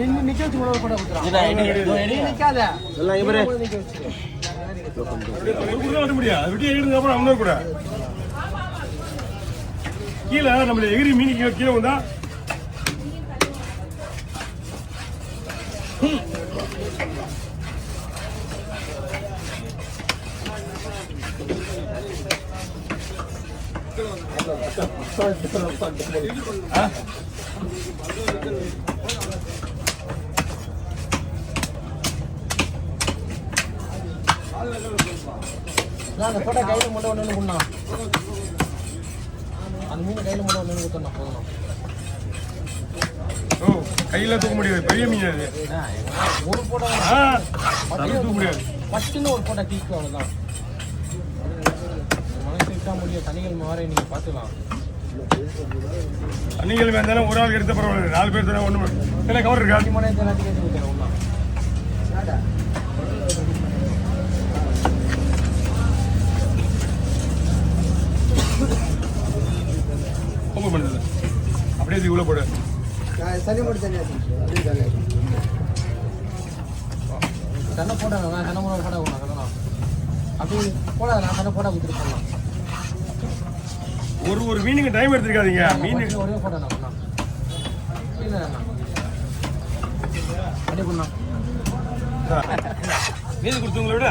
நின்று நிக்க வச்சு கூட போட கொடுத்துறான் நிக்காத எல்லாம் இவரே நிக்க வச்சு வர முடியாது விட்டு எடுங்க அப்புறம் அவனே கூட கீழே நம்மள எகிரி மீன் கீழே வந்தா அந்த போட்டோ கையில் மட்டும் ஒன்று கொடுண்ணா அந்த மீன் கையில் மட்டும் ஒன்று கொடுத்தோண்ணா போதும் ஓ கையில் தூக்க முடியாது பெரிய மீன் அது ஒரு போட்டோ தூக்க முடியாது ஃபஸ்ட்டுன்னு ஒரு போட்டோ தீக்கு அவ்வளோதான் மனசு விட்டா முடியும் சனிக்கிழமை வர நீங்கள் பார்த்துக்கலாம் சனிக்கிழமை இருந்தாலும் ஒரு ஆள் எடுத்த பரவாயில்ல 4 பேர் தானே ஒன்று இல்லை கவர் இருக்கா எல்லாத்தையும் கேட்டு கொடுத்துறேன் ஒன்றா ஓப்பன் பண்ணுறது அப்படியே இது இவ்வளோ போடு சனி மட்டும் தண்ணி போட்டாங்க தண்ணி போட போட்டாங்க அப்படி போடாது நான் தண்ணி போட கொடுத்துட்டு போடலாம் ஒரு மீனுக்கு டைம் எடுத்துருக்காதீங்க மீன் ஒரே போட்டோ நான் அப்படி பண்ணா மீன் கொடுத்தவங்கள விட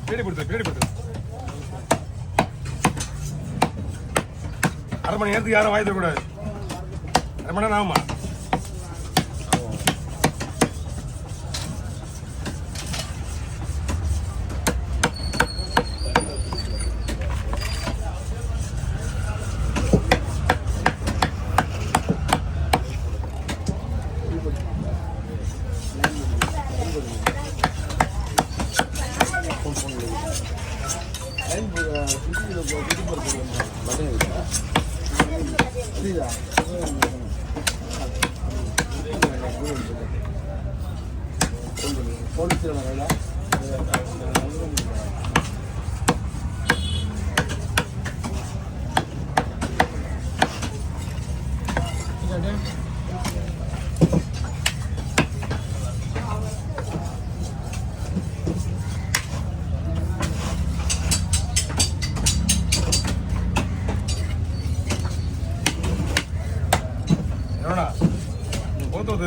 பின்னாடி கொடுத்து அரை மணி நேரத்துக்கு யாரும் வாய் தரக்கூடாது அரை மணி நேரம் ஆகுமா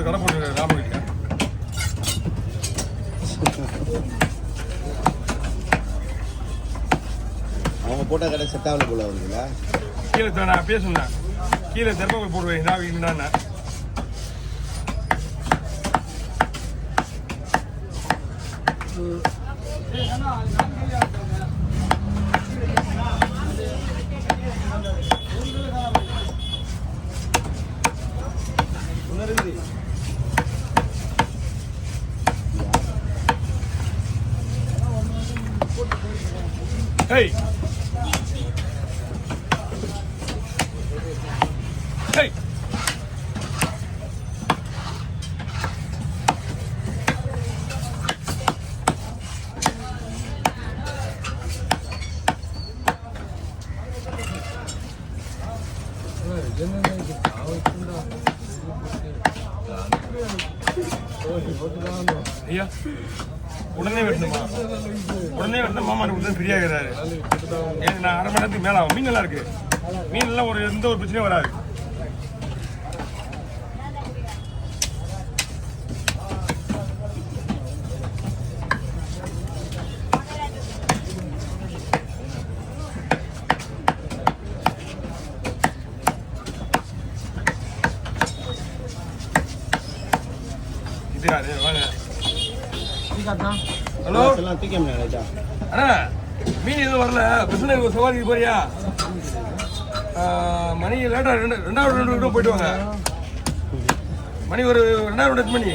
கடை போட்டு ராமகிட்ட அவங்க போட்டோ கடை செட் ஆகல போல அவங்களா கீழே நான் பேசுனேன் கீழே தர்மங்கள் போடுவேன் நான் இல்லைன்னா Hey! Hey! ஐயா உடனே வெட்டணுமா உடனே வெட்டின மாமா உடனே ஃப்ரீ ஆகிறாரு ஏன் நான் அரை மணி நேரத்துக்கு மேலே ஆகும் மீன் நல்லா இருக்கு மீன் எல்லாம் எந்த ஒரு பிரச்சனையும் வராது இது யாரு வாங்க ஹலோ அண்ணா மீன் எதுவும் வரல பிசினஸ் சவாரிக்கு போறியா மணி லேட்டா ரெண்டாவது 2 போயிட்டு வாங்க மணி ஒரு 2:30 மணி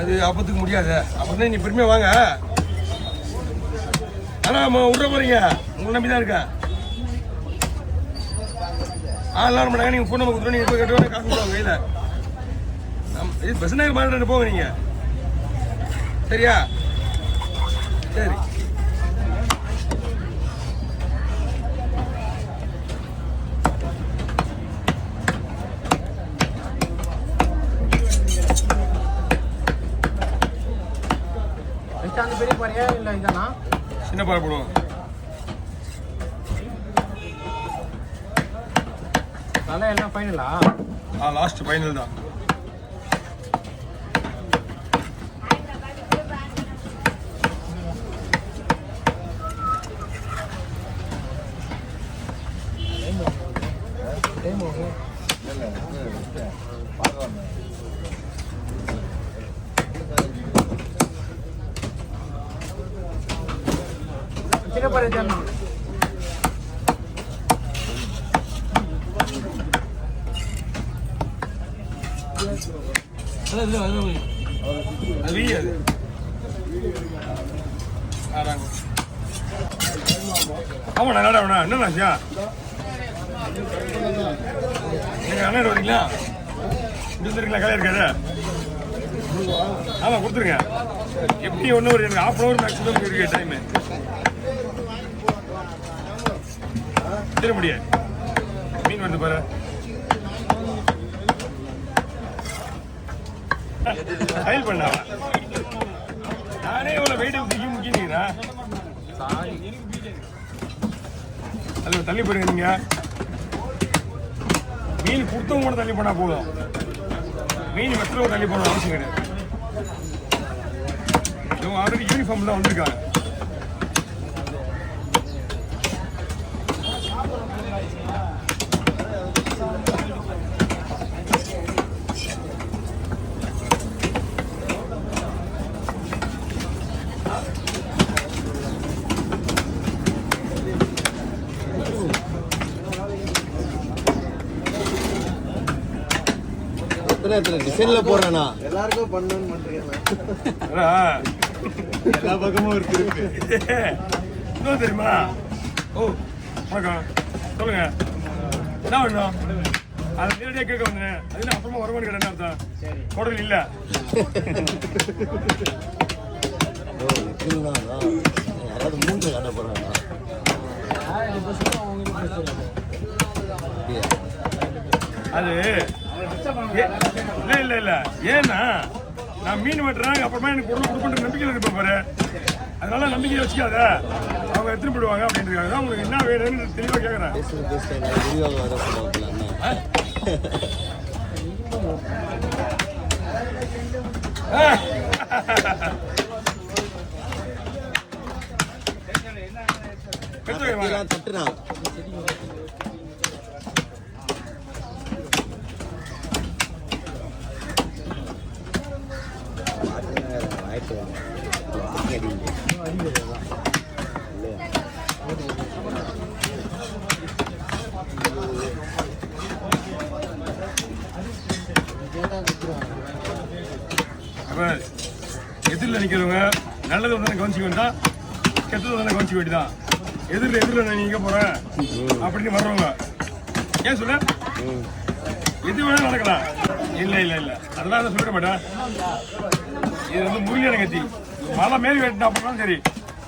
அது அப்பத்துக்கு முடியாது அப்பதான் நீ பெருமையா வாங்க ஆனா விட்ற போறீங்க உங்களை நம்பி தான் இருக்கேன் எல்லாரும் பண்ணாங்க நீங்க ஃபோன் நம்பர் கொடுத்துருவோம் நீங்க போய் கட்டுவாங்க காசு கொடுவாங்க கையில இது பஸ் நகர் மாநில போங்க நீங்க சரியா சரி இல்லை இதானா சின்ன பாறை போடுவோம். தலை எல்லாம் ஃபைனலா? லாஸ்ட் ஃபைனல் தான். சின்ன பாறை தானா? ஆமா நல்லா என்னண்ணாச்சியா நீங்க அண்ணன் வரீங்களா? கொடுத்துருங்களா? கலையா இருக்காது. ஆமா கொடுத்துருங்க. எப்படி ஒன்று ஒரு எனக்கு ½ hour மேக்ஸிமம் இருக்கு டைமு. தர முடியாது. மீன் வருது பாரு. ஃபைல் பண்ணாவா? நானே இவ்வளோ வெயிட் தூக்கி முக்கிக்கிறேன். அதில் தள்ளி போயிருங்க. நீங்க மீன் கொடுத்தவங்க கூட தள்ளி போனால் போதும். மீன் வெட்டுறவங்க தள்ளி போகணும் அவசியம் கிடையாது. இவங்க ஆல்ரெடி யூனிஃபார்ம் தான் வந்திருக்காங்க. எத்தனை டிசைன்ல போடுறேன்னா எல்லாருக்கும் பண்ணணும்னு பண்றீங்க. எல்லா பக்கமும் இருக்கு. இன்னும் தெரியுமா? ஓ வணக்கம் சொல்லுங்க. என்ன வேணும்? அதை நேரடியாக கேட்க வந்தேன். அது அப்புறமா வரமான்னு கேட்டேன். அர்த்தம் உடல் இல்லை. யாராவது மூன்று காட்ட போறாங்க. அது இல்ல இல்ல இல்ல ஏன்னா நான் மீன் வெட்டுறேன். அப்புறமா எனக்கு பொருள் கொடுப்பேன் நம்பிக்கையில் இருப்பேன் பாரு. அதனால நம்பிக்கையை வச்சுக்காத. அவங்க எடுத்துட்டு போயிடுவாங்க அப்படின்றாங்க. தான் உங்களுக்கு என்ன வேணும்னு தெளிவாக கேட்குறேன். தட்டுனா எதிரில் நிற்கிறவங்க நல்லது வந்து கவனிச்சிக்க வேண்டாம், கெட்டது வந்து கவனிச்சிக்க வேண்டியதான். எதிரில் நான் நீங்க போறேன் அப்படின்னு வர்றவங்க ஏன் சொல்ல எது வேணாலும் நடக்கலாம். இல்லை இல்லை இல்லை அதெல்லாம் நான் சொல்லிட மாட்டேன். இது வந்து முருகனை கத்தி மழை மேல் வெட்டினா அப்படின்னாலும் சரி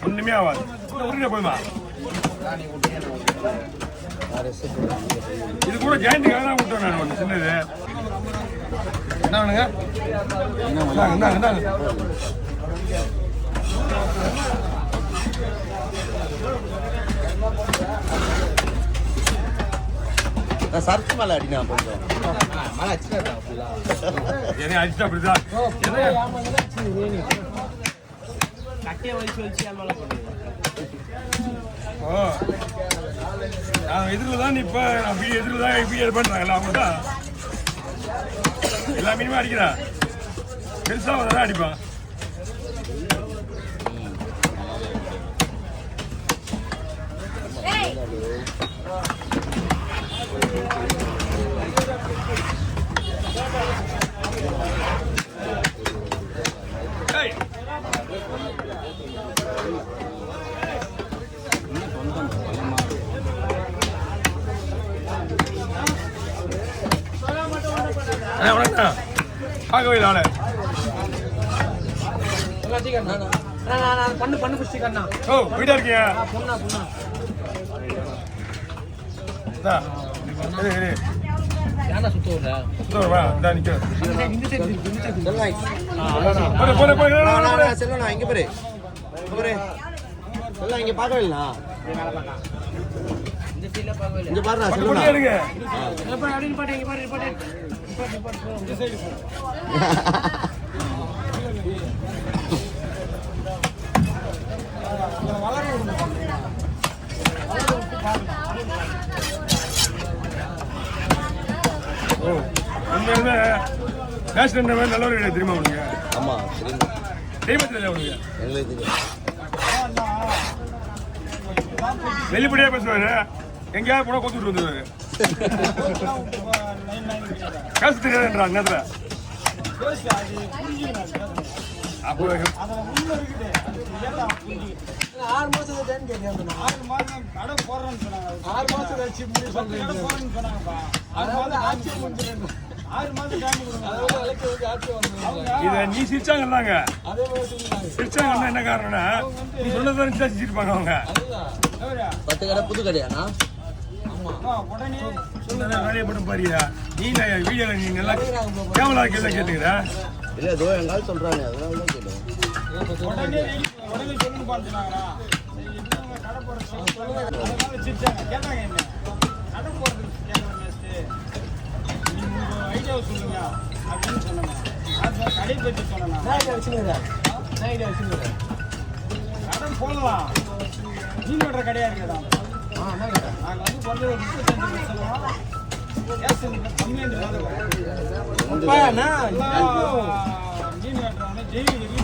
ஒன்றுமே ஆகாது. உருகின போதுமா? இது கூட ஜாயிண்ட்டுக்காக தான் விட்டேன் நான். ஒன்று சின்னது என்ன வேணுங்க? சர்ச் மேல அடினா கொஞ்சம் மழை அடிச்சுட்டா அப்படிதான் நான் எதிரில் தான் இப்ப நான் எதிரில் தான் இப்ப பண்றாங்கல்ல அவங்க தான் எல்லா மீனுமே அடிக்கிறேன். பெருசா தான் அடிப்பான். பார்க்கவே இல்லை அவளை. ஓ போயிட்டா இருக்கியா? இங்க பாரு எல்லாம் இங்க பார்க்கவில்லைண்ணா இங்க பாருண்ணா பட்டு சொல்லுண்ணா போட்டு எடுங்க. ஓ, உண்மையிலுமே பேசுற மாதிரி நல்ல ஒரு கிடையாது தெரியுமா உனக்கு? ஆமா சரிண்ணா தெரியுமா தெரியல உனக்கு? எங்களுக்கு தெரியும் வெளிப்படையா பேசுவாரு, எங்கேயாவது போனா கொத்துட்டு வந்துருவாரு. பேச தெரியாதுன்றா நேரத்துல. அப்போ 6 மாசம் டைம் கேட்கணும். 6 மாசம் கடை போடுறேன்னு சொன்னாங்க. 6 மாசம் கழிச்சு முடிவு சொல்றீங்க. போறேன்னு சொன்னாங்கப்பா. 6 மாசம் ஆட்சி முடிஞ்சிரணும். 6 மாசம் டைம் கொடுங்க. அதனால எலெக்ஷன் வந்து ஆட்சி வாங்குறாங்க. இத நீ சிரிச்சாங்கன்னாங்க. அதே மாதிரி சொல்றாங்க. சிரிச்சாங்கன்னா என்ன காரணம்னா நீ சொன்னதை சிரிச்சிருப்பாங்க அவங்க. அதுதான். 10 கடை புது கடையாண்ணா ஆமா. உடனே சொன்னதை வேலையை போட்டு பாரியா. நீ வீடியோல நீ நல்லா கேமரா கேட்டுக்கிற. இல்ல ஏதோ எங்காவது சொல்றாங்க அதனால தான் கேட்டேன் உடனே சொல்லுங்க பாத்துனாங்களா? என்னங்க கடை போடுற சொல்லுங்க. அதனால சிரிச்சாங்க. கேட்டாங்க என்ன? கடை போடுறது கேக்குறேன் நெக்ஸ்ட். நீங்க ஐடியா சொல்லுங்க அப்படின்னு சொன்னாங்க. அது கடை பத்தி சொன்னாங்க. நான் ஐடியா வச்சுக்கிறேன். கடை போடலாம். மீன் வெட்டுற கடையா இருக்குதா? நாங்கள் வந்து கொஞ்சம் ஒரு 35 சொல்லுவோம். கேஸ் கம்மியாக மீன் வெட்டுறவங்க ஜெயிலுக்கு